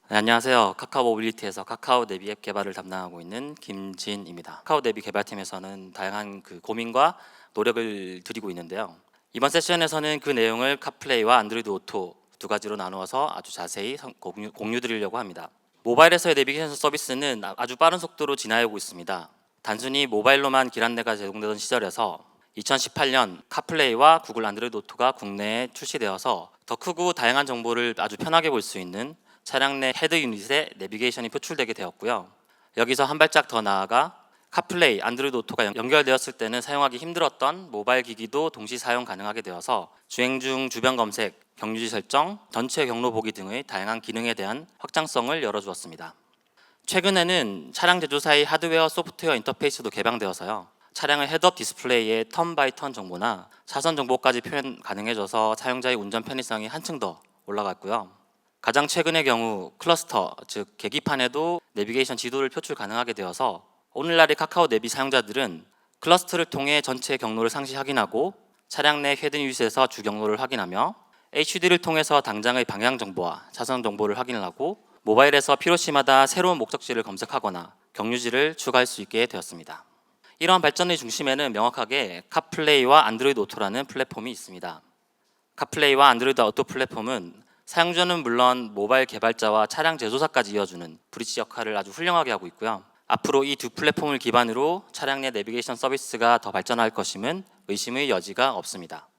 네, 안녕하세요. 카카오 모빌리티에서 카카오 내비 앱 개발을 담당하고 있는 김진입니다. 카카오 내비 개발팀에서는 다양한 고민과 노력을 들이고 있는데요. 이번 세션에서는 그 내용을 카플레이와 안드로이드 오토 두 가지로 나누어서 아주 자세히 공유 드리려고 합니다. 모바일에서의 내비게이션 서비스는 아주 빠른 속도로 진화하고 있습니다. 단순히 모바일로만 길 안내가 제공되던 시절에서 2018년 카플레이와 구글 안드로이드 오토가 국내에 출시되어서 더 크고 다양한 정보를 아주 편하게 볼 수 있는 차량 내 헤드 유닛에 내비게이션이 표출되게 되었고요. 여기서 한 발짝 더 나아가 카플레이, 안드로이드 오토가 연결되었을 때는 사용하기 힘들었던 모바일 기기도 동시 사용 가능하게 되어서 주행 중 주변 검색, 경유지 설정, 전체 경로 보기 등의 다양한 기능에 대한 확장성을 열어주었습니다. 최근에는 차량 제조사의 하드웨어, 소프트웨어 인터페이스도 개방되어서요. 차량의 헤드업 디스플레이에 턴 바이 턴 정보나 차선 정보까지 표현 가능해져서 사용자의 운전 편의성이 한층 더 올라갔고요. 가장 최근의 경우 클러스터, 즉 계기판에도 내비게이션 지도를 표출 가능하게 되어서 오늘날의 카카오 내비 사용자들은 클러스터를 통해 전체 경로를 상시 확인하고 차량 내 헤드 유닛에서 주 경로를 확인하며 HUD를 통해서 당장의 방향 정보와 차선 정보를 확인을 하고 모바일에서 필요시마다 새로운 목적지를 검색하거나 경유지를 추가할 수 있게 되었습니다. 이러한 발전의 중심에는 명확하게 카플레이와 안드로이드 오토라는 플랫폼이 있습니다. 카플레이와 안드로이드 오토 플랫폼은 사용자는 물론 모바일 개발자와 차량 제조사까지 이어주는 브릿지 역할을 아주 훌륭하게 하고 있고요. 앞으로 이 두 플랫폼을 기반으로 차량 내 내비게이션 서비스가 더 발전할 것임은 의심의 여지가 없습니다.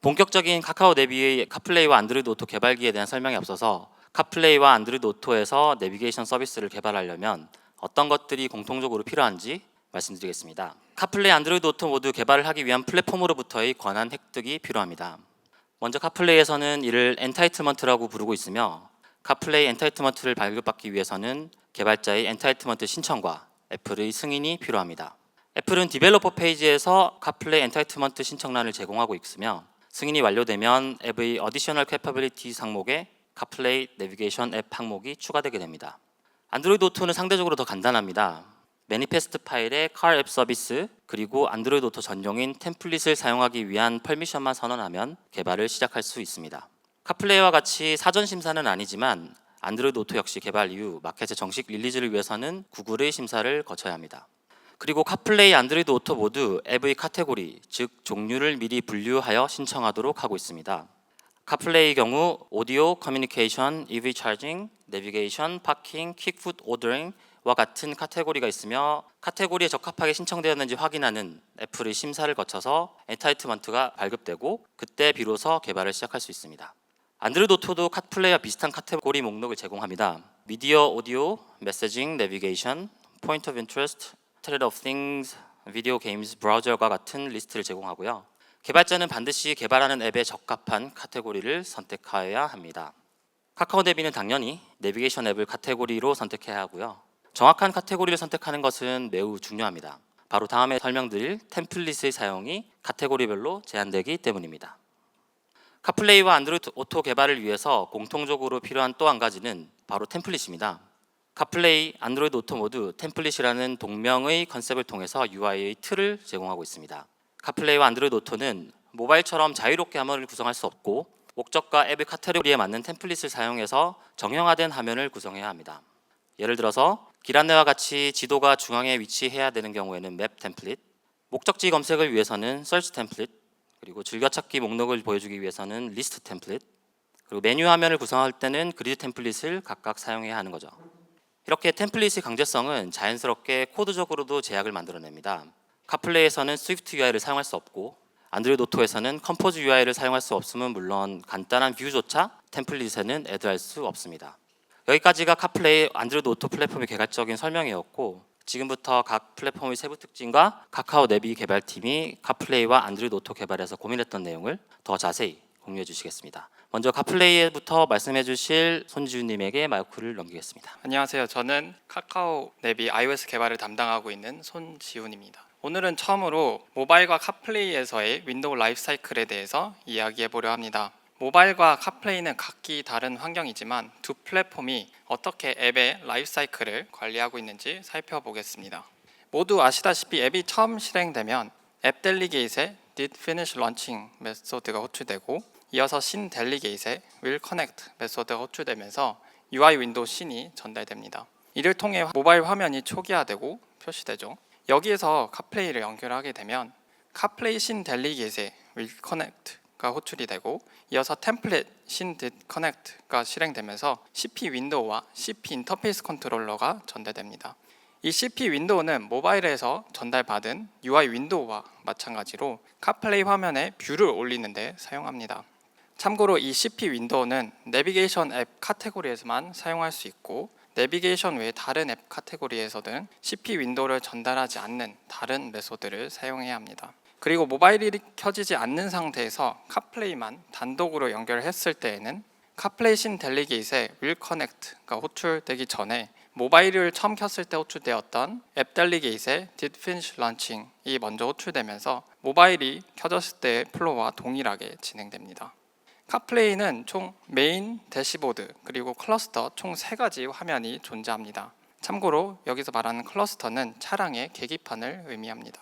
본격적인 카카오 내비의 카플레이와 안드로이드 오토 개발기에 대한 설명에 앞서서 카플레이와 안드로이드 오토에서 내비게이션 서비스를 개발하려면 어떤 것들이 공통적으로 필요한지 말씀드리겠습니다. 카플레이, 안드로이드 오토 모두 개발을 하기 위한 플랫폼으로부터의 권한 획득이 필요합니다. 먼저 카플레이에서는 이를 엔타이틀먼트라고 부르고 있으며 카플레이 엔타이틀먼트를 발급받기 위해서는 개발자의 엔타이틀먼트 신청과 애플의 승인이 필요합니다. 애플은 디벨로퍼 페이지에서 카플레이 엔타이틀먼트 신청란을 제공하고 있으며 승인이 완료되면 앱의 어디셔널 캐퍼빌리티 항목에 카플레이 내비게이션 앱 항목이 추가되게 됩니다. 안드로이드 오토는 상대적으로 더 간단합니다. 매니페스트 파일에 car 앱 서비스 그리고 안드로이드 오토 전용인 템플릿을 사용하기 위한 퍼미션만 선언하면 개발을 시작할 수 있습니다. 카플레이와 같이 사전 심사는 아니지만 안드로이드 오토 역시 개발 이후 마켓의 정식 릴리즈를 위해서는 구글의 심사를 거쳐야 합니다. 그리고 카플레이, 안드로이드 오토 모두 앱의 카테고리, 즉 종류를 미리 분류하여 신청하도록 하고 있습니다. 카플레이의 경우 오디오, 커뮤니케이션, EV 차징, 내비게이션, 파킹, 퀵푸드 오더링 와 같은 카테고리가 있으며 카테고리에 적합하게 신청되었는지 확인하는 애플의 심사를 거쳐서 엔타이틀먼트가 발급되고 그때 비로소 개발을 시작할 수 있습니다. 안드로이드 오토도 카플레이와 비슷한 카테고리 목록을 제공합니다. 미디어, 오디오, 메시징, 내비게이션, 포인트 오브 인터레스트, 인터넷 오브 띵스, 비디오 게임즈, 브라우저와 같은 리스트를 제공하고요. 개발자는 반드시 개발하는 앱에 적합한 카테고리를 선택하여야 합니다. 카카오 내비는 당연히 내비게이션 앱을 카테고리로 선택해야 하고요. 정확한 카테고리를 선택하는 것은 매우 중요합니다. 바로 다음에 설명드릴 템플릿의 사용이 카테고리별로 제한되기 때문입니다. 카플레이와 안드로이드 오토 개발을 위해서 공통적으로 필요한 또 한 가지는 바로 템플릿입니다. 카플레이, 안드로이드 오토 모두 템플릿이라는 동명의 컨셉을 통해서 UI의 틀을 제공하고 있습니다. 카플레이와 안드로이드 오토는 모바일처럼 자유롭게 화면을 구성할 수 없고 목적과 앱의 카테고리에 맞는 템플릿을 사용해서 정형화된 화면을 구성해야 합니다. 예를 들어서 길 안내와 같이 지도가 중앙에 위치해야 되는 경우에는 맵 템플릿, 목적지 검색을 위해서는 서치 템플릿, 그리고 즐겨찾기 목록을 보여주기 위해서는 리스트 템플릿, 그리고 메뉴 화면을 구성할 때는 그리드 템플릿을 각각 사용해야 하는 거죠. 이렇게 템플릿의 강제성은 자연스럽게 코드적으로도 제약을 만들어냅니다. 카플레이에서는 스위프트 UI를 사용할 수 없고 안드로이드 오토에서는 컴포즈 UI를 사용할 수 없음은 물론 간단한 뷰조차 템플릿에는 애드할 수 없습니다. 여기까지가 카플레이, 안드로이드 오토 플랫폼의 개괄적인 설명이었고 지금부터 각 플랫폼의 세부 특징과 카카오 내비 개발팀이 카플레이와 안드로이드 오토 개발에서 고민했던 내용을 더 자세히 공유해 주시겠습니다. 먼저 카플레이부터 말씀해 주실 손지훈님에게 마이크를 넘기겠습니다. 안녕하세요. 저는 카카오 내비 iOS 개발을 담당하고 있는 손지훈입니다. 오늘은 처음으로 모바일과 카플레이에서의 윈도우 라이프 사이클에 대해서 이야기해 보려 합니다. 모바일과 카플레이는 각기 다른 환경이지만 두 플랫폼이 어떻게 앱의 라이프 사이클을 관리하고 있는지 살펴보겠습니다. 모두 아시다시피 앱이 처음 실행되면 앱 델리게이트에 did finish launching 메소드가 호출되고 이어서 신 델리게이트에 will connect 메소드가 호출되면서 UI 윈도우 씬이 전달됩니다. 이를 통해 모바일 화면이 초기화되고 표시되죠. 여기에서 카플레이를 연결하게 되면 카플레이 신 델리게이트의 will connect가 호출이 되고 이어서 템플릿 신 did connect가 실행되면서 CP 윈도우와 CP 인터페이스 컨트롤러가 전달됩니다. 이 CP 윈도우는 모바일에서 전달받은 UI 윈도우와 마찬가지로 카플레이 화면에 뷰를 올리는 데 사용합니다. 참고로 이 CP 윈도우는 내비게이션 앱 카테고리에서만 사용할 수 있고 내비게이션 외 다른 앱 카테고리에서는 CP 윈도우를 전달하지 않는 다른 메소드를 사용해야 합니다. 그리고 모바일이 켜지지 않는 상태에서 카플레이만 단독으로 연결했을 때에는 카플레이 신 델리게이트의 will connect가 호출되기 전에 모바일을 처음 켰을 때 호출되었던 앱 델리게이트의 did finish launching이 먼저 호출되면서 모바일이 켜졌을 때의 플로우와 동일하게 진행됩니다. 카플레이는 총 메인, 대시보드, 그리고 클러스터 총 3가지 화면이 존재합니다. 참고로 여기서 말하는 클러스터는 차량의 계기판을 의미합니다.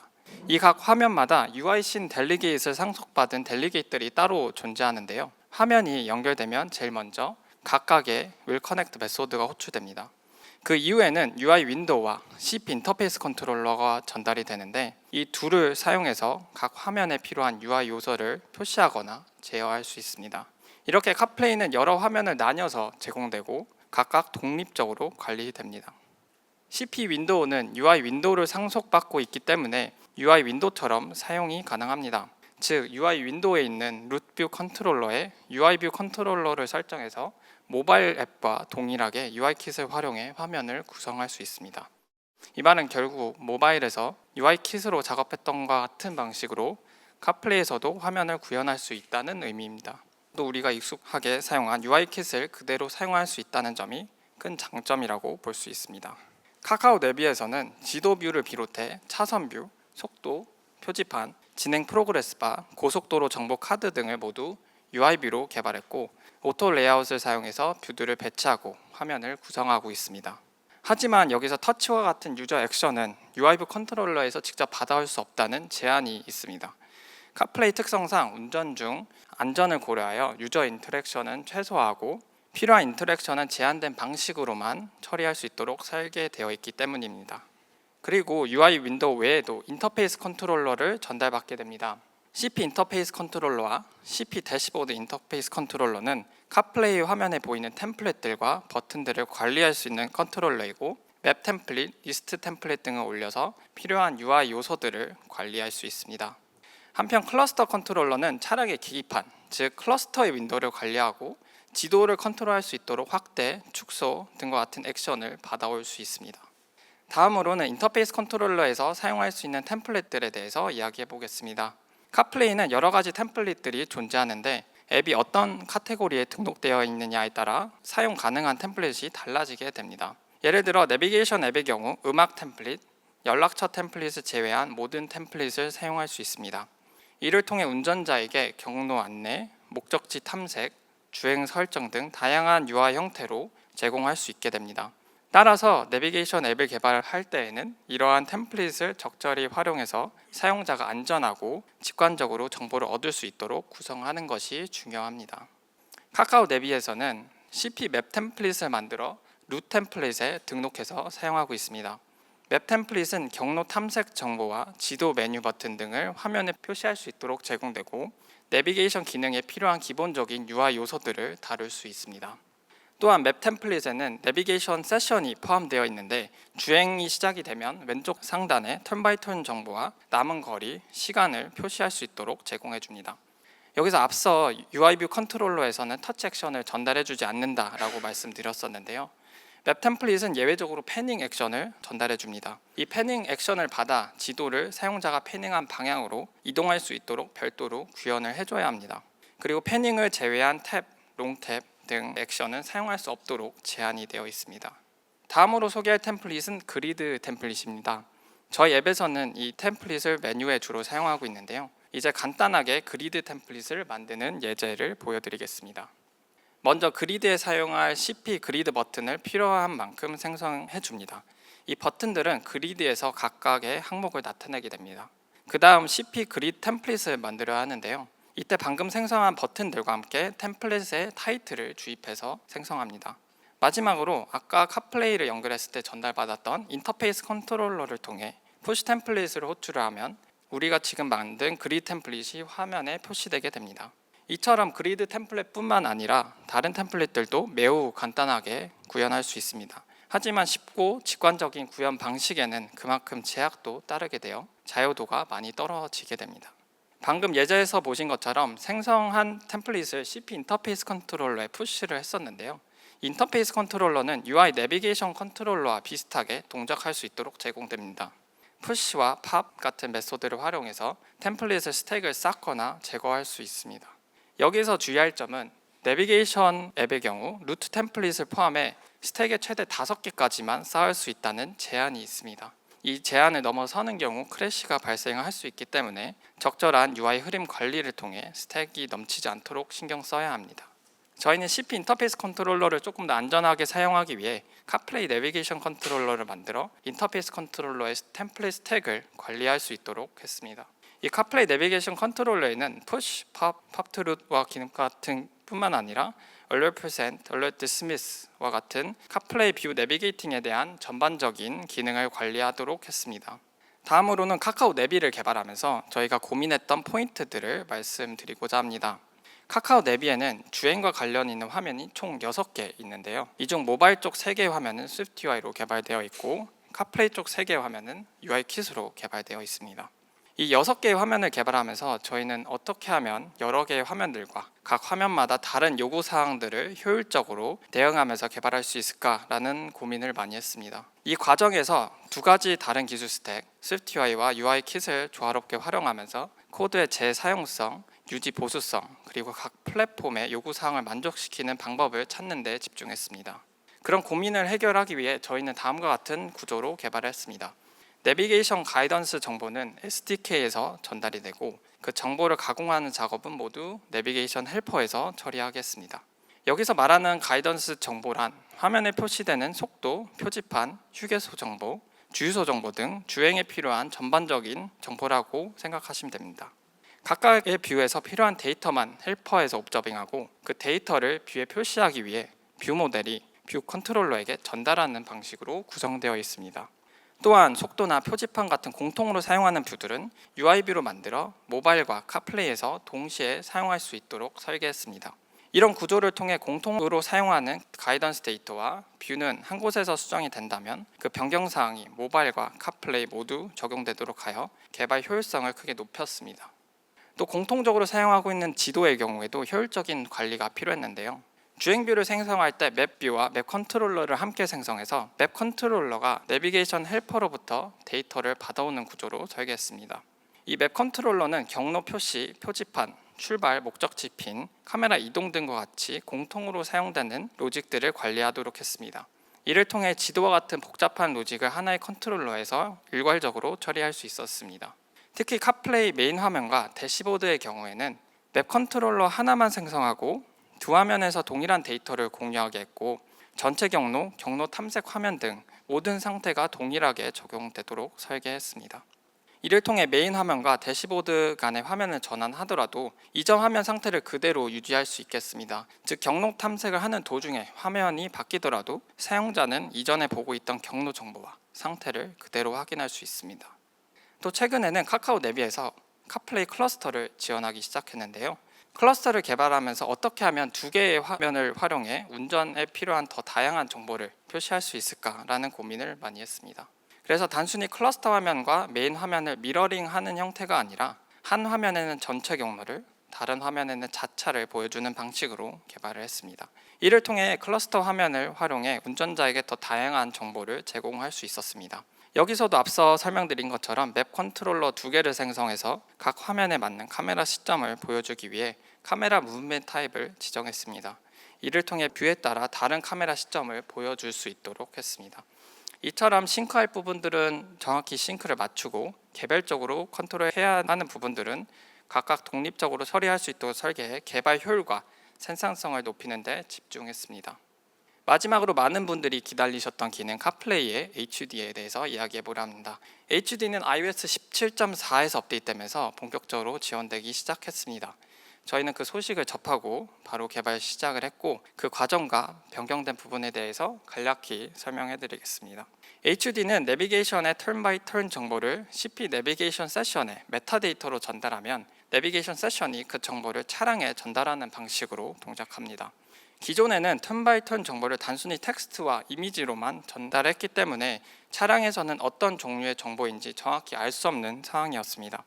이 각 화면마다 UI 씬 델리게이트를 상속받은 델리게이트들이 따로 존재하는데요. 화면이 연결되면 제일 먼저 각각의 will connect 메소드가 호출됩니다. 그 이후에는 UI 윈도우와 CP 인터페이스 컨트롤러가 전달이 되는데 이 둘을 사용해서 각 화면에 필요한 UI 요소를 표시하거나 제어할 수 있습니다. 이렇게 카플레이는 여러 화면을 나뉘어서 제공되고 각각 독립적으로 관리됩니다. CP 윈도우는 UI 윈도우를 상속받고 있기 때문에 UI 윈도우처럼 사용이 가능합니다. 즉 UI 윈도우에 있는 룻뷰 컨트롤러에 UI 뷰 컨트롤러를 설정해서 모바일 앱과 동일하게 UI킷을 활용해 화면을 구성할 수 있습니다. 이 말은 결국 모바일에서 UI킷으로 작업했던 것과 같은 방식으로 카플레이에서도 화면을 구현할 수 있다는 의미입니다. 또 우리가 익숙하게 사용한 UI킷을 그대로 사용할 수 있다는 점이 큰 장점이라고 볼 수 있습니다. 카카오 내비에서는 지도 뷰를 비롯해 차선 뷰, 속도, 표지판, 진행 프로그레스 바, 고속도로 정보 카드 등을 모두 UI 뷰로 개발했고 오토 레이아웃을 사용해서 뷰들을 배치하고 화면을 구성하고 있습니다. 하지만 여기서 터치와 같은 유저 액션은 UI 뷰 컨트롤러에서 직접 받아올 수 없다는 제한이 있습니다. 카플레이 특성상 운전 중 안전을 고려하여 유저 인터랙션은 최소화하고 필요한 인터랙션은 제한된 방식으로만 처리할 수 있도록 설계되어 있기 때문입니다. 그리고 UI 윈도우 외에도 인터페이스 컨트롤러를 전달받게 됩니다. CP 인터페이스 컨트롤러와 CP 대시보드 인터페이스 컨트롤러는 카플레이 화면에 보이는 템플릿들과 버튼들을 관리할 수 있는 컨트롤러이고 맵 템플릿, 리스트 템플릿 등을 올려서 필요한 UI 요소들을 관리할 수 있습니다. 한편 클러스터 컨트롤러는 차량의 계기판, 즉 클러스터의 윈도우를 관리하고 지도를 컨트롤할 수 있도록 확대, 축소 등과 같은 액션을 받아올 수 있습니다. 다음으로는 인터페이스 컨트롤러에서 사용할 수 있는 템플릿들에 대해서 이야기해 보겠습니다. 카플레이는 여러 가지 템플릿들이 존재하는데 앱이 어떤 카테고리에 등록되어 있느냐에 따라 사용 가능한 템플릿이 달라지게 됩니다. 예를 들어 내비게이션 앱의 경우 음악 템플릿, 연락처 템플릿을 제외한 모든 템플릿을 사용할 수 있습니다. 이를 통해 운전자에게 경로 안내, 목적지 탐색, 주행 설정 등 다양한 UI 형태로 제공할 수 있게 됩니다. 따라서 내비게이션 앱을 개발할 때에는 이러한 템플릿을 적절히 활용해서 사용자가 안전하고 직관적으로 정보를 얻을 수 있도록 구성하는 것이 중요합니다. 카카오 내비에서는 CP 맵 템플릿을 만들어 룻 템플릿에 등록해서 사용하고 있습니다. 맵 템플릿은 경로 탐색 정보와 지도 메뉴 버튼 등을 화면에 표시할 수 있도록 제공되고 내비게이션 기능에 필요한 기본적인 UI 요소들을 다룰 수 있습니다. 또한 맵 템플릿에는 내비게이션 세션이 포함되어 있는데 주행이 시작이 되면 왼쪽 상단에 턴바이턴 정보와 남은 거리, 시간을 표시할 수 있도록 제공해 줍니다. 여기서 앞서 UI 뷰 컨트롤러에서는 터치 액션을 전달해 주지 않는다라고 말씀드렸었는데요. 맵 템플릿은 예외적으로 패닝 액션을 전달해 줍니다. 이 패닝 액션을 받아 지도를 사용자가 패닝한 방향으로 이동할 수 있도록 별도로 구현을 해줘야 합니다. 그리고 패닝을 제외한 탭, 롱탭 등 액션은 사용할 수 없도록 제한이 되어 있습니다. 다음으로 소개할 템플릿은 그리드 템플릿입니다. 저희 앱에서는 이 템플릿을 메뉴에 주로 사용하고 있는데요. 이제 간단하게 그리드 템플릿을 만드는 예제를 보여드리겠습니다. 먼저 그리드에 사용할 CP 그리드 버튼을 필요한 만큼 생성해 줍니다. 이 버튼들은 그리드에서 각각의 항목을 나타내게 됩니다. 그 다음 CP 그리드 템플릿을 만들어야 하는데요. 이때 방금 생성한 버튼들과 함께 템플릿의 타이틀을 주입해서 생성합니다. 마지막으로 아까 카플레이를 연결했을 때 전달받았던 인터페이스 컨트롤러를 통해 푸시 템플릿을 호출을 하면 우리가 지금 만든 그리드 템플릿이 화면에 표시되게 됩니다. 이처럼 그리드 템플릿뿐만 아니라 다른 템플릿들도 매우 간단하게 구현할 수 있습니다. 하지만 쉽고 직관적인 구현 방식에는 그만큼 제약도 따르게 되어 자유도가 많이 떨어지게 됩니다. 방금 예제에서 보신 것처럼 생성한 템플릿을 CP 인터페이스 컨트롤러에 푸시를 했었는데요. 인터페이스 컨트롤러는 UI 내비게이션 컨트롤러와 비슷하게 동작할 수 있도록 제공됩니다. 푸시와 팝 같은 메소드를 활용해서 템플릿을 스택을 쌓거나 제거할 수 있습니다. 여기서 주의할 점은 내비게이션 앱의 경우 루트 템플릿을 포함해 스택에 최대 5개까지만 쌓을 수 있다는 제한이 있습니다. 이 제한을 넘어서는 경우 크래시가 발생할 수 있기 때문에 적절한 UI 흐름 관리를 통해 스택이 넘치지 않도록 신경 써야 합니다. 저희는 CP 인터페이스 컨트롤러를 조금 더 안전하게 사용하기 위해 카플레이 내비게이션 컨트롤러를 만들어 인터페이스 컨트롤러의 템플릿 스택을 관리할 수 있도록 했습니다. 이 카플레이 내비게이션 컨트롤러에는 푸시, 팝, 팝투루트와 기능 같은 뿐만 아니라 alert present, alert dismiss와 같은 카플레이 뷰 내비게이팅에 대한 전반적인 기능을 관리하도록 했습니다. 다음으로는 카카오 내비를 개발하면서 저희가 고민했던 포인트들을 말씀드리고자 합니다. 카카오 내비에는 주행과 관련 있는 화면이 총 6개 있는데요. 이 중 모바일 쪽 3개의 화면은 SwiftUI로 개발되어 있고 카플레이 쪽 3개의 화면은 UIKit으로 개발되어 있습니다. 이 6개의 화면을 개발하면서 저희는 어떻게 하면 여러 개의 화면들과 각 화면마다 다른 요구사항들을 효율적으로 대응하면서 개발할 수 있을까라는 고민을 많이 했습니다. 이 과정에서 두 가지 다른 기술 스택, SwiftUI와 UIKit을 조화롭게 활용하면서 코드의 재사용성, 유지 보수성, 그리고 각 플랫폼의 요구사항을 만족시키는 방법을 찾는 데 집중했습니다. 그런 고민을 해결하기 위해 저희는 다음과 같은 구조로 개발했습니다. 내비게이션 가이던스 정보는 SDK에서 전달이 되고 그 정보를 가공하는 작업은 모두 내비게이션 헬퍼에서 처리하겠습니다. 여기서 말하는 가이던스 정보란 화면에 표시되는 속도, 표지판, 휴게소 정보, 주유소 정보 등 주행에 필요한 전반적인 정보라고 생각하시면 됩니다. 각각의 뷰에서 필요한 데이터만 헬퍼에서 옵저빙하고 그 데이터를 뷰에 표시하기 위해 뷰 모델이 뷰 컨트롤러에게 전달하는 방식으로 구성되어 있습니다. 또한 속도나 표지판 같은 공통으로 사용하는 뷰들은 UI뷰로 만들어 모바일과 카플레이에서 동시에 사용할 수 있도록 설계했습니다. 이런 구조를 통해 공통으로 사용하는 가이던스 데이터와 뷰는 한 곳에서 수정이 된다면 그 변경사항이 모바일과 카플레이 모두 적용되도록 하여 개발 효율성을 크게 높였습니다. 또 공통적으로 사용하고 있는 지도의 경우에도 효율적인 관리가 필요했는데요. 주행뷰를 생성할 때 맵뷰와 맵 컨트롤러를 함께 생성해서 맵 컨트롤러가 내비게이션 헬퍼로부터 데이터를 받아오는 구조로 설계했습니다. 이 맵 컨트롤러는 경로 표시, 표지판, 출발, 목적지 핀, 카메라 이동 등과 같이 공통으로 사용되는 로직들을 관리하도록 했습니다. 이를 통해 지도와 같은 복잡한 로직을 하나의 컨트롤러에서 일괄적으로 처리할 수 있었습니다. 특히 카플레이 메인 화면과 대시보드의 경우에는 맵 컨트롤러 하나만 생성하고 두 화면에서 동일한 데이터를 공유하게 했고 전체 경로, 경로 탐색 화면 등 모든 상태가 동일하게 적용되도록 설계했습니다. 이를 통해 메인 화면과 대시보드 간의 화면을 전환하더라도 이전 화면 상태를 그대로 유지할 수 있겠습니다. 즉 경로 탐색을 하는 도중에 화면이 바뀌더라도 사용자는 이전에 보고 있던 경로 정보와 상태를 그대로 확인할 수 있습니다. 또 최근에는 카카오 내비에서 카플레이 클러스터를 지원하기 시작했는데요. 클러스터를 개발하면서 어떻게 하면 두 개의 화면을 활용해 운전에 필요한 더 다양한 정보를 표시할 수 있을까라는 고민을 많이 했습니다. 그래서 단순히 클러스터 화면과 메인 화면을 미러링하는 형태가 아니라 한 화면에는 전체 경로를, 다른 화면에는 자차를 보여주는 방식으로 개발을 했습니다. 이를 통해 클러스터 화면을 활용해 운전자에게 더 다양한 정보를 제공할 수 있었습니다. 여기서도 앞서 설명드린 것처럼 맵 컨트롤러 2개를 생성해서 각 화면에 맞는 카메라 시점을 보여주기 위해 카메라 무브먼트 타입을 지정했습니다. 이를 통해 뷰에 따라 다른 카메라 시점을 보여줄 수 있도록 했습니다. 이처럼 싱크할 부분들은 정확히 싱크를 맞추고 개별적으로 컨트롤해야 하는 부분들은 각각 독립적으로 처리할 수 있도록 설계해 개발 효율과 생산성을 높이는 데 집중했습니다. 마지막으로 많은 분들이 기다리셨던 기능 카플레이의 HUD에 대해서 이야기해보려 합니다. HUD는 iOS 17.4에서 업데이트되면서 본격적으로 지원되기 시작했습니다. 저희는 그 소식을 접하고 바로 개발 시작을 했고 그 과정과 변경된 부분에 대해서 간략히 설명해 드리겠습니다. HUD는 내비게이션의 턴 바이 턴 정보를 CP 내비게이션 세션에 메타데이터로 전달하면 내비게이션 세션이 그 정보를 차량에 전달하는 방식으로 동작합니다. 기존에는 턴 바이 턴 정보를 단순히 텍스트와 이미지로만 전달했기 때문에 차량에서는 어떤 종류의 정보인지 정확히 알 수 없는 상황이었습니다.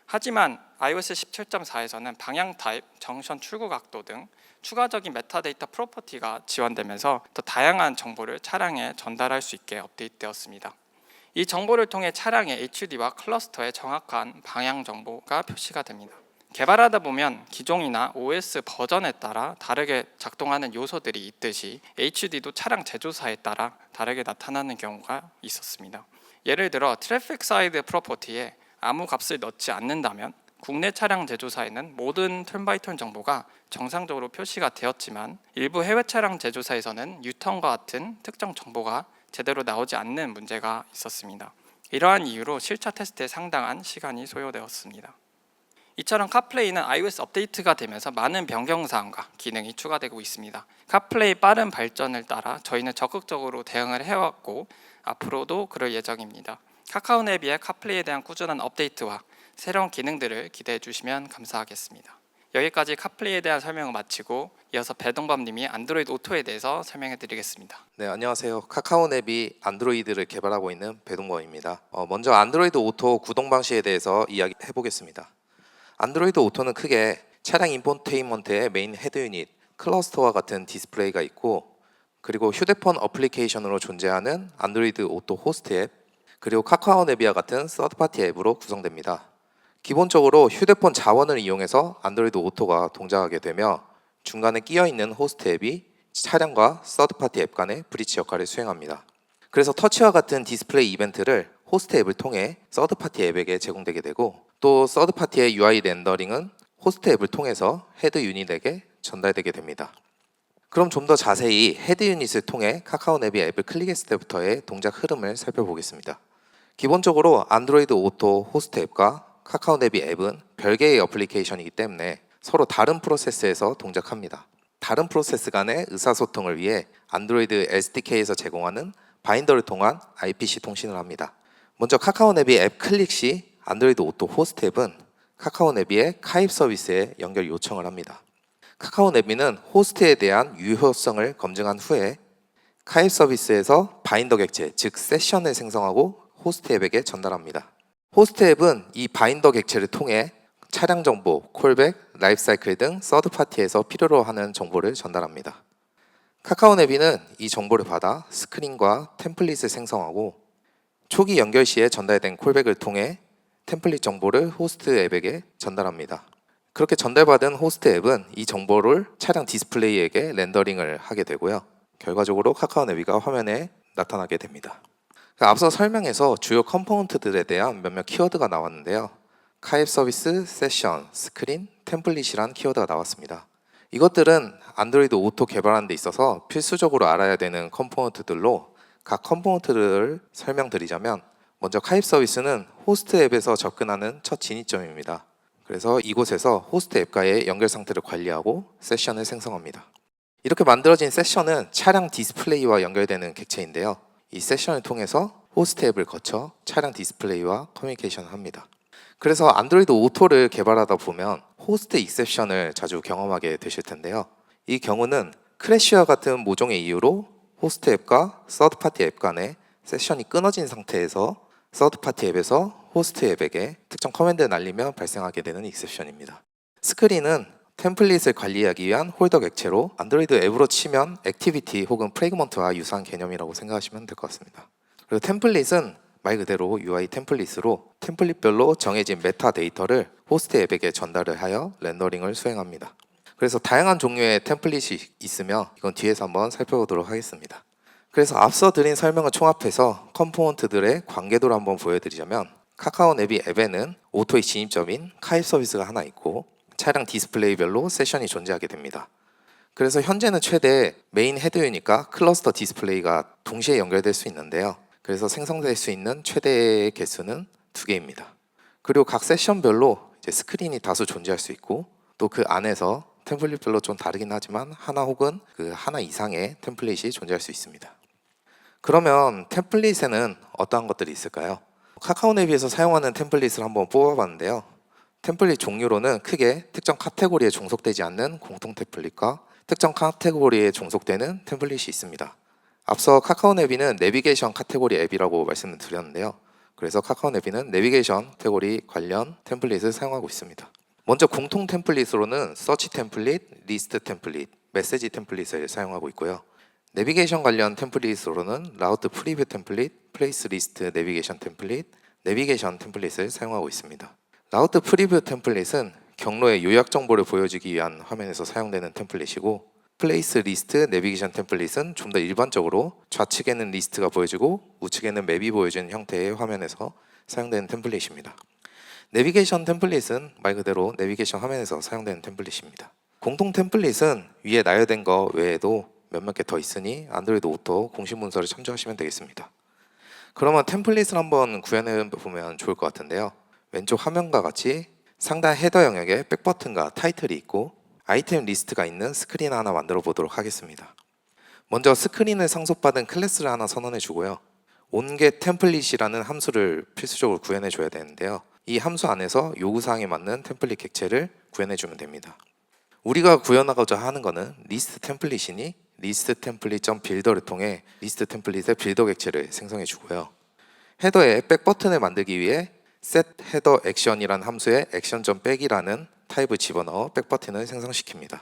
하지만 iOS 17.4에서는 방향 타입, 정션 출구 각도 등 추가적인 메타데이터 프로퍼티가 지원되면서 더 다양한 정보를 차량에 전달할 수 있게 업데이트되었습니다. 이 정보를 통해 차량의 HUD와 클러스터의 정확한 방향 정보가 표시가 됩니다. 개발하다 보면 기종이나 OS 버전에 따라 다르게 작동하는 요소들이 있듯이 HUD도 차량 제조사에 따라 다르게 나타나는 경우가 있었습니다. 예를 들어 트래픽 사이드 프로퍼티에 아무 값을 넣지 않는다면 국내 차량 제조사에는 모든 턴바이턴 정보가 정상적으로 표시가 되었지만 일부 해외 차량 제조사에서는 유턴과 같은 특정 정보가 제대로 나오지 않는 문제가 있었습니다. 이러한 이유로 실차 테스트에 상당한 시간이 소요되었습니다. 이처럼 카플레이는 iOS 업데이트가 되면서 많은 변경사항과 기능이 추가되고 있습니다. 카플레이 빠른 발전을 따라 저희는 적극적으로 대응을 해왔고 앞으로도 그럴 예정입니다. 카카오 내비의 카플레이에 대한 꾸준한 업데이트와 새로운 기능들을 기대해 주시면 감사하겠습니다. 여기까지 카플레이에 대한 설명을 마치고 이어서 배동범 님이 안드로이드 오토에 대해서 설명해 드리겠습니다. 네, 안녕하세요. 카카오 내비 안드로이드를 개발하고 있는 배동범입니다. 먼저 안드로이드 오토 구동 방식에 대해서 이야기해 보겠습니다. 안드로이드 오토는 크게 차량 인포테인먼트의 메인 헤드 유닛, 클러스터와 같은 디스플레이가 있고, 그리고 휴대폰 어플리케이션으로 존재하는 안드로이드 오토 호스트 앱, 그리고 카카오 내비와 같은 서드파티 앱으로 구성됩니다. 기본적으로 휴대폰 자원을 이용해서 안드로이드 오토가 동작하게 되며 중간에 끼어 있는 호스트 앱이 차량과 서드파티 앱 간의 브리지 역할을 수행합니다. 그래서 터치와 같은 디스플레이 이벤트를 호스트 앱을 통해 서드파티 앱에게 제공되게 되고, 또 서드파티의 UI 렌더링은 호스트 앱을 통해서 헤드 유닛에게 전달되게 됩니다. 그럼 좀 더 자세히 헤드 유닛을 통해 카카오 내비 앱을 클릭했을 때부터의 동작 흐름을 살펴보겠습니다. 기본적으로 안드로이드 오토 호스트 앱과 카카오 내비 앱은 별개의 어플리케이션이기 때문에 서로 다른 프로세스에서 동작합니다. 다른 프로세스 간의 의사소통을 위해 안드로이드 SDK에서 제공하는 바인더를 통한 IPC 통신을 합니다. 먼저 카카오 내비 앱 클릭 시 안드로이드 오토 호스트 앱은 카카오 내비의 카입 서비스에 연결 요청을 합니다. 카카오 내비는 호스트에 대한 유효성을 검증한 후에 카입 서비스에서 바인더 객체, 즉 세션을 생성하고 호스트 앱에게 전달합니다. 호스트 앱은 이 바인더 객체를 통해 차량 정보, 콜백, 라이프 사이클 등 서드 파티에서 필요로 하는 정보를 전달합니다. 카카오 내비는 이 정보를 받아 스크린과 템플릿을 생성하고 초기 연결 시에 전달된 콜백을 통해 템플릿 정보를 호스트 앱에게 전달합니다. 그렇게 전달받은 호스트 앱은 이 정보를 차량 디스플레이에게 렌더링을 하게 되고요. 결과적으로 카카오 내비가 화면에 나타나게 됩니다. 앞서 설명에서 주요 컴포넌트들에 대한 몇몇 키워드가 나왔는데요. 카입 서비스, 세션, 스크린, 템플릿이란 키워드가 나왔습니다. 이것들은 안드로이드 오토 개발하는 데 있어서 필수적으로 알아야 되는 컴포넌트들로 각 컴포넌트를 설명드리자면, 먼저 카입 서비스는 호스트 앱에서 접근하는 첫 진입점입니다. 그래서 이곳에서 호스트 앱과의 연결 상태를 관리하고 세션을 생성합니다. 이렇게 만들어진 세션은 차량 디스플레이와 연결되는 객체인데요. 이 세션을 통해서 호스트 앱을 거쳐 차량 디스플레이와 커뮤니케이션을 합니다. 그래서 안드로이드 오토를 개발하다 보면 호스트 익셉션을 자주 경험하게 되실 텐데요. 이 경우는 크래쉬와 같은 모종의 이유로 호스트 앱과 서드파티 앱 간의 세션이 끊어진 상태에서 서드파티 앱에서 호스트 앱에게 특정 커맨드를 날리며 발생하게 되는 익셉션입니다. 스크린은 템플릿을 관리하기 위한 홀더 객체로 안드로이드 앱으로 치면 액티비티 혹은 프래그먼트와 유사한 개념이라고 생각하시면 될 것 같습니다. 그리고 템플릿은 말 그대로 UI 템플릿으로 템플릿별로 정해진 메타 데이터를 호스트 앱에게 전달을 하여 렌더링을 수행합니다. 그래서 다양한 종류의 템플릿이 있으며 이건 뒤에서 한번 살펴보도록 하겠습니다. 그래서 앞서 드린 설명을 총합해서 컴포넌트들의 관계도를 한번 보여드리자면, 카카오 내비 앱에는 오토의 진입점인 카입 서비스가 하나 있고 차량 디스플레이별로 세션이 존재하게 됩니다. 그래서 현재는 최대 메인 헤드 유닛과 클러스터 디스플레이가 동시에 연결될 수 있는데요. 그래서 생성될 수 있는 최대의 개수는 2개입니다. 그리고 각 세션별로 이제 스크린이 다수 존재할 수 있고, 또 그 안에서 템플릿별로 좀 다르긴 하지만 하나 혹은 그 하나 이상의 템플릿이 존재할 수 있습니다. 그러면 템플릿에는 어떠한 것들이 있을까요? 카카오 내비에서 사용하는 템플릿을 한번 뽑아봤는데요. 템플릿 종류로는 크게 특정 카테고리에 종속되지 않는 공통 템플릿과 특정 카테고리에 종속되는 템플릿이 있습니다. 앞서 카카오 내비는 내비게이션 카테고리 앱이라고 말씀을 드렸는데요. 그래서 카카오 내비는 내비게이션 카테고리 관련 템플릿을 사용하고 있습니다. 먼저 공통 템플릿으로는 서치 템플릿, 리스트 템플릿, 메시지 템플릿을 사용하고 있고요. 내비게이션 관련 템플릿으로는 라우트 프리뷰 템플릿, 플레이스 리스트 내비게이션 템플릿, 내비게이션 템플릿을 사용하고 있습니다. 라우트 프리뷰 템플릿은 경로의 요약 정보를 보여주기 위한 화면에서 사용되는 템플릿이고, 플레이스 리스트 내비게이션 템플릿은 좀 더 일반적으로 좌측에는 리스트가 보여지고 우측에는 맵이 보여지는 형태의 화면에서 사용되는 템플릿입니다. 내비게이션 템플릿은 말 그대로 내비게이션 화면에서 사용되는 템플릿입니다. 공통 템플릿은 위에 나열된 거 외에도 몇몇 개 더 있으니 안드로이드 오토 공식 문서를 참조하시면 되겠습니다. 그러면 템플릿을 한번 구현해 보면 좋을 것 같은데요. 왼쪽 화면과 같이 상단 헤더 영역에 백버튼과 타이틀이 있고 아이템 리스트가 있는 스크린 하나 만들어 보도록 하겠습니다. 먼저 스크린을 상속받은 클래스를 하나 선언해 주고요. onget 템플릿이라는 함수를 필수적으로 구현해 줘야 되는데요. 이 함수 안에서 요구사항에 맞는 템플릿 객체를 구현해 주면 됩니다. 우리가 구현하고자 하는 것은 리스트 템플릿이니 리스트 템플릿.빌더를 통해 리스트 템플릿의 빌더 객체를 생성해 주고요. 헤더에 백 버튼을 만들기 위해 set header action이라는 함수에 action.back이라는 타입을 집어넣어 백 버튼을 생성시킵니다.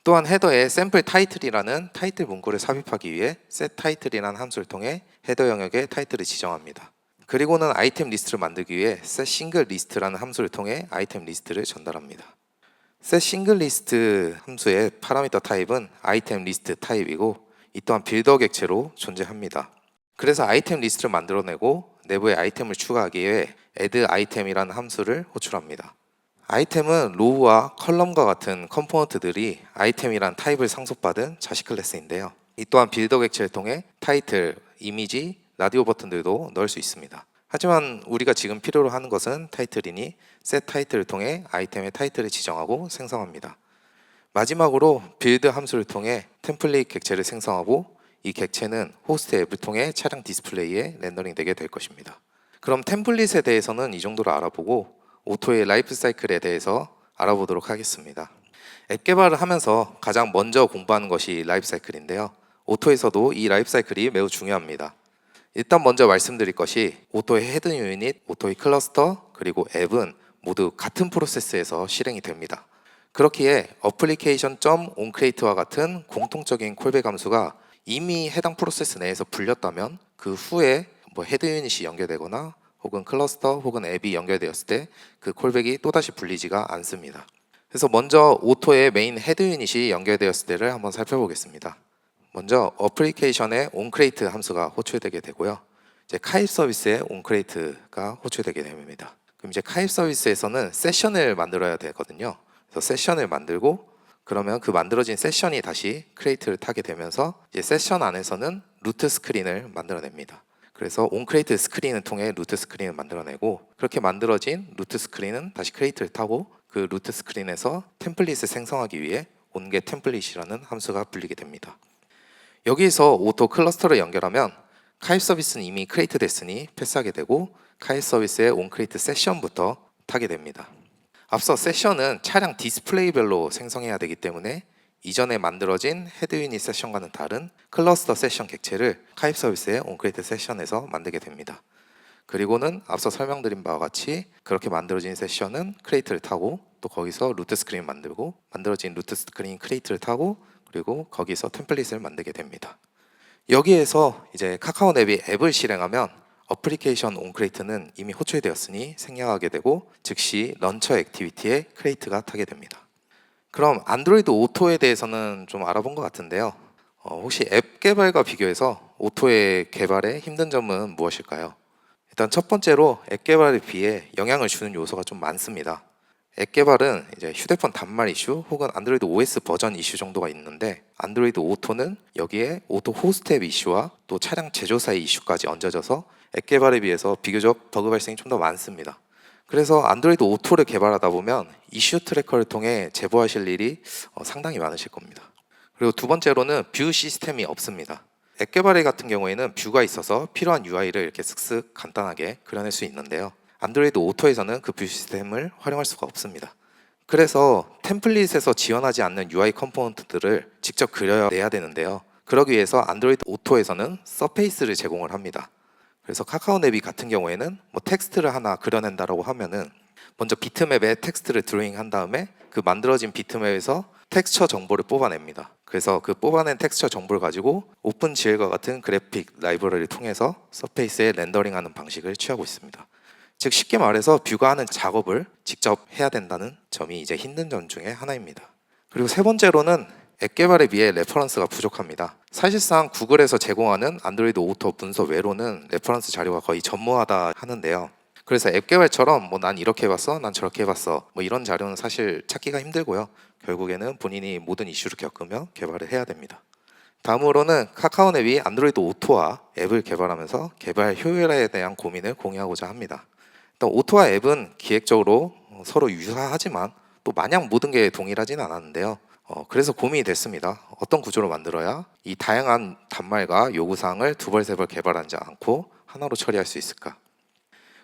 또한 헤더에 샘플 타이틀이라는 타이틀 문구를 삽입하기 위해 set title이라는 함수를 통해 헤더 영역에 타이틀을 지정합니다. 그리고는 아이템 리스트를 만들기 위해 set single list라는 함수를 통해 아이템 리스트를 전달합니다. set single list 함수의 파라미터 타입은 아이템 리스트 타입이고 이 또한 빌더 객체로 존재합니다. 그래서 아이템 리스트를 만들어내고 내부에 아이템을 추가하기 위해 add item이라는 함수를 호출합니다. 아이템은 로우와 컬럼과 같은 컴포넌트들이 아이템이란 타입을 상속받은 자식 클래스인데요. 이 또한 빌더 객체를 통해 타이틀, 이미지, 라디오 버튼들도 넣을 수 있습니다. 하지만 우리가 지금 필요로 하는 것은 타이틀이니 set 타이틀을 통해 아이템의 타이틀을 지정하고 생성합니다. 마지막으로 빌드 함수를 통해 템플릿 객체를 생성하고 이 객체는 호스트 앱을 통해 차량 디스플레이에 렌더링 되게 될 것입니다. 그럼 템플릿에 대해서는 이 정도로 알아보고 오토의 라이프 사이클에 대해서 알아보도록 하겠습니다. 앱 개발을 하면서 가장 먼저 공부하는 것이 라이프 사이클인데요. 오토에서도 이 라이프 사이클이 매우 중요합니다. 일단 먼저 말씀드릴 것이 오토의 헤드 유닛, 오토의 클러스터, 그리고 앱은 모두 같은 프로세스에서 실행이 됩니다. 그렇기에 application.onCreate와 같은 공통적인 콜백 함수가 이미 해당 프로세스 내에서 불렸다면 그 후에 헤드 유닛이 연결되거나 혹은 클러스터 혹은 앱이 연결되었을 때 그 콜백이 또다시 불리지가 않습니다. 그래서 먼저 오토의 메인 헤드 유닛이 연결되었을 때를 한번 살펴보겠습니다. 먼저 어플리케이션의 onCreate 함수가 호출되게 되고요. 이제 카입 서비스의 onCreate가 호출되게 됩니다. 그럼 이제 카입 서비스에서는 세션을 만들어야 되거든요. 그래서 세션을 만들고 그러면 그 만들어진 세션이 다시 create를 타게 되면서 이제 세션 안에서는 루트 스크린을 만들어냅니다. 그래서 onCreate 스크린을 통해 루트 스크린을 만들어내고 그렇게 만들어진 루트 스크린은 다시 create를 타고 그 루트 스크린에서 템플릿을 생성하기 위해 onget 템플릿이라는 함수가 불리게 됩니다. 여기에서 오토 클러스터를 연결하면 카입 서비스는 이미 크리에이트 됐으니 패스하게 되고 카입 서비스의 onCreate 세션부터 타게 됩니다. 앞서 세션은 차량 디스플레이별로 생성해야 되기 때문에 이전에 만들어진 헤드 유닛 세션과는 다른 클러스터 세션 객체를 카입 서비스의 onCreate 세션에서 만들게 됩니다. 그리고는 앞서 설명드린 바와 같이 그렇게 만들어진 세션은 크리에이트를 타고 또 거기서 루트 스크린 만들고 만들어진 루트 스크린 크리에이트를 타고 그리고 거기서 템플릿을 만들게 됩니다. 여기에서 이제 카카오 내비 앱을 실행하면 어플리케이션 onCreate는 이미 호출되었으니 생략하게 되고 즉시 런처 액티비티에 크리에이트가 타게 됩니다. 그럼 안드로이드 오토에 대해서는 좀 알아본 것 같은데요. 혹시 앱 개발과 비교해서 오토의 개발에 힘든 점은 무엇일까요? 일단 첫 번째로 앱 개발에 비해 영향을 주는 요소가 좀 많습니다. 앱 개발은 이제 휴대폰 단말 이슈 혹은 안드로이드 OS 버전 이슈 정도가 있는데 안드로이드 오토는 여기에 오토 호스트 앱 이슈와 또 차량 제조사의 이슈까지 얹어져서 앱 개발에 비해서 비교적 버그 발생이 좀 더 많습니다. 그래서 안드로이드 오토를 개발하다 보면 이슈 트래커를 통해 제보하실 일이 상당히 많으실 겁니다. 그리고 두 번째로는 뷰 시스템이 없습니다. 앱 개발에 같은 경우에는 뷰가 있어서 필요한 UI를 이렇게 쓱쓱 간단하게 그려낼 수 있는데요. 안드로이드 오토에서는 그 뷰 시스템을 활용할 수가 없습니다. 그래서 템플릿에서 지원하지 않는 UI 컴포넌트들을 직접 그려내야 되는데요. 그러기 위해서 안드로이드 오토에서는 서페이스를 제공을 합니다. 그래서 카카오 내비 같은 경우에는 뭐 텍스트를 하나 그려낸다라고 하면은 먼저 비트맵에 텍스트를 드로잉한 다음에 그 만들어진 비트맵에서 텍스처 정보를 뽑아냅니다. 그래서 그 뽑아낸 텍스처 정보를 가지고 오픈GL과 같은 그래픽 라이브러리를 통해서 서페이스에 렌더링하는 방식을 취하고 있습니다. 즉 쉽게 말해서 뷰가 하는 작업을 직접 해야 된다는 점이 이제 힘든 점 중에 하나입니다. 그리고 세 번째로는 앱 개발에 비해 레퍼런스가 부족합니다. 사실상 구글에서 제공하는 안드로이드 오토 문서 외로는 레퍼런스 자료가 거의 전무하다 하는데요. 그래서 앱 개발처럼 뭐 난 이렇게 해봤어, 난 저렇게 해봤어, 뭐 이런 자료는 사실 찾기가 힘들고요. 결국에는 본인이 모든 이슈를 겪으며 개발을 해야 됩니다. 다음으로는 카카오 앱이 안드로이드 오토와 앱을 개발하면서 개발 효율화에 대한 고민을 공유하고자 합니다. 일단 오토와 앱은 기획적으로 서로 유사하지만 또 마냥 모든 게 동일하진 않았는데요. 그래서 고민이 됐습니다. 어떤 구조로 만들어야 이 다양한 단말과 요구사항을 두 벌, 세 벌 개발하지 않고 하나로 처리할 수 있을까?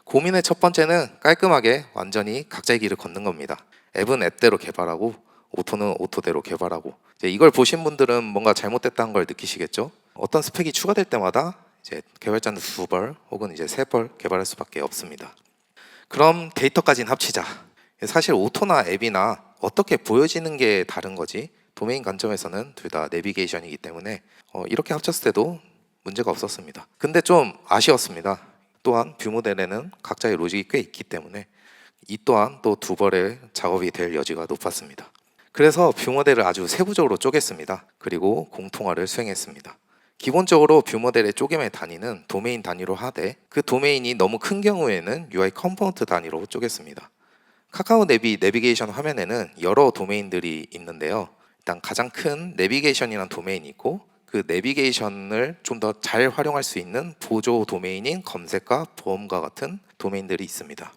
고민의 첫 번째는 깔끔하게 완전히 각자의 길을 걷는 겁니다. 앱은 앱대로 개발하고 오토는 오토대로 개발하고 이제 이걸 보신 분들은 뭔가 잘못됐다는 걸 느끼시겠죠? 어떤 스펙이 추가될 때마다 이제 개발자는 두 벌 혹은 이제 세 벌 개발할 수밖에 없습니다. 그럼 데이터까지는 합치자. 사실 오토나 앱이나 어떻게 보여지는 게 다른 거지 도메인 관점에서는 둘 다 내비게이션이기 때문에 이렇게 합쳤을 때도 문제가 없었습니다. 근데 좀 아쉬웠습니다. 또한 뷰 모델에는 각자의 로직이 꽤 있기 때문에 이 또한 또 두 벌의 작업이 될 여지가 높았습니다. 그래서 뷰 모델을 아주 세부적으로 쪼갰습니다. 그리고 공통화를 수행했습니다. 기본적으로 뷰 모델의 쪼개매 단위는 도메인 단위로 하되 그 도메인이 너무 큰 경우에는 UI 컴포넌트 단위로 쪼갰습니다. 카카오 내비게이션 화면에는 여러 도메인들이 있는데요. 일단 가장 큰 내비게이션이라는 도메인이 있고 그 내비게이션을 좀 더 잘 활용할 수 있는 보조 도메인인 검색과 보험과 같은 도메인들이 있습니다.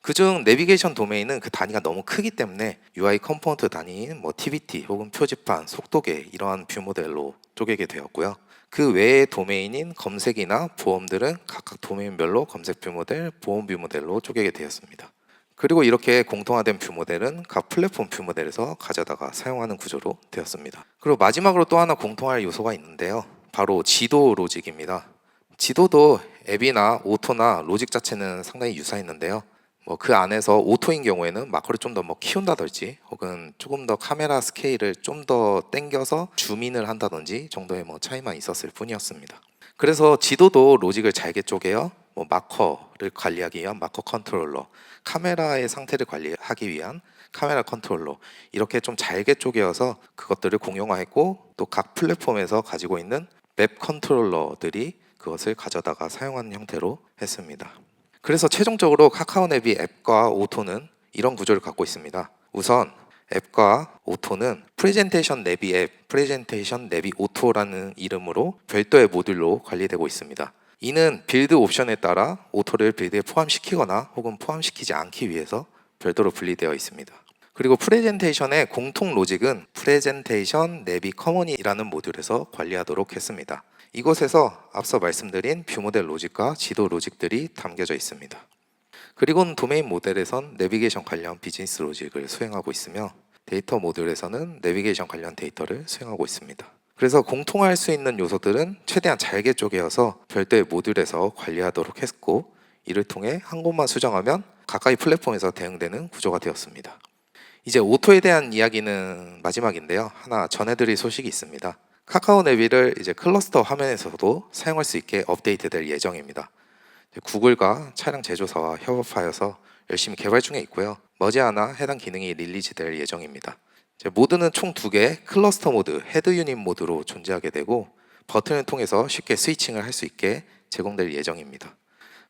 그중 내비게이션 도메인은 그 단위가 너무 크기 때문에 UI 컴포넌트 단위인 뭐 TBT 혹은 표지판, 속도계 이러한 뷰 모델로 쪼개게 되었고요. 그 외의 도메인인 검색이나 보험들은 각각 도메인별로 검색 뷰 모델, 보험 뷰 모델로 쪼개게 되었습니다. 그리고 이렇게 공통화된 뷰 모델은 각 플랫폼 뷰 모델에서 가져다가 사용하는 구조로 되었습니다. 그리고 마지막으로 또 하나 공통할 요소가 있는데요. 바로 지도 로직입니다. 지도도 앱이나 오토나 로직 자체는 상당히 유사했는데요. 그 안에서 오토인 경우에는 마커를 좀 더 키운다든지 혹은 조금 더 카메라 스케일을 좀 더 당겨서 줌인을 한다든지 정도의 차이만 있었을 뿐이었습니다. 그래서 지도도 로직을 잘게 쪼개어 마커를 관리하기 위한 마커 컨트롤러, 카메라의 상태를 관리하기 위한 카메라 컨트롤러 이렇게 좀 잘게 쪼개어서 그것들을 공용화했고 또 각 플랫폼에서 가지고 있는 맵 컨트롤러들이 그것을 가져다가 사용하는 형태로 했습니다. 그래서 최종적으로 카카오 내비 앱과 오토는 이런 구조를 갖고 있습니다. 우선 앱과 오토는 프레젠테이션 내비 앱, 프레젠테이션 내비 오토라는 이름으로 별도의 모듈로 관리되고 있습니다. 이는 빌드 옵션에 따라 오토를 빌드에 포함시키거나 혹은 포함시키지 않기 위해서 별도로 분리되어 있습니다. 그리고 프레젠테이션의 공통 로직은 프레젠테이션 내비 커머니라는 모듈에서 관리하도록 했습니다. 이곳에서 앞서 말씀드린 뷰 모델 로직과 지도 로직들이 담겨져 있습니다. 그리고는 도메인 모델에선 내비게이션 관련 비즈니스 로직을 수행하고 있으며 데이터 모듈에서는 내비게이션 관련 데이터를 수행하고 있습니다. 그래서 공통화할 수 있는 요소들은 최대한 잘게 쪼개어서 별도의 모듈에서 관리하도록 했고 이를 통해 한 곳만 수정하면 가까이 플랫폼에서 대응되는 구조가 되었습니다. 이제 오토에 대한 이야기는 마지막인데요. 하나 전해드릴 소식이 있습니다. 카카오 내비를 이제 클러스터 화면에서도 사용할 수 있게 업데이트될 예정입니다. 구글과 차량 제조사와 협업하여서 열심히 개발 중에 있고요. 머지않아 해당 기능이 릴리즈될 예정입니다. 모드는 총 2개 클러스터 모드, 헤드 유닛 모드로 존재하게 되고 버튼을 통해서 쉽게 스위칭을 할 수 있게 제공될 예정입니다.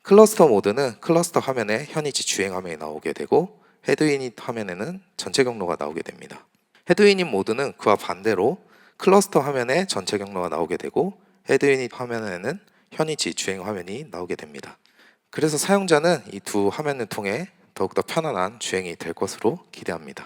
클러스터 모드는 클러스터 화면에 현위치 주행 화면이 나오게 되고 헤드 유닛 화면에는 전체 경로가 나오게 됩니다. 헤드 유닛 모드는 그와 반대로 클러스터 화면에 전체 경로가 나오게 되고 헤드 유닛 화면에는 현위치 주행 화면이 나오게 됩니다. 그래서 사용자는 이 두 화면을 통해 더욱더 편안한 주행이 될 것으로 기대합니다.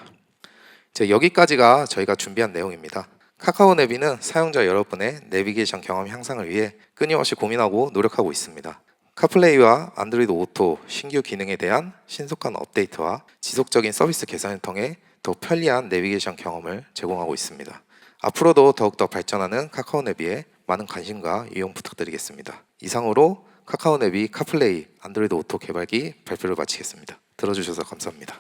이제 여기까지가 저희가 준비한 내용입니다. 카카오 내비는 사용자 여러분의 내비게이션 경험 향상을 위해 끊임없이 고민하고 노력하고 있습니다. 카플레이와 안드로이드 오토 신규 기능에 대한 신속한 업데이트와 지속적인 서비스 개선을 통해 더 편리한 내비게이션 경험을 제공하고 있습니다. 앞으로도 더욱더 발전하는 카카오 내비에 많은 관심과 이용 부탁드리겠습니다. 이상으로 카카오 내비 카플레이 안드로이드 오토 개발기 발표를 마치겠습니다. 들어주셔서 감사합니다.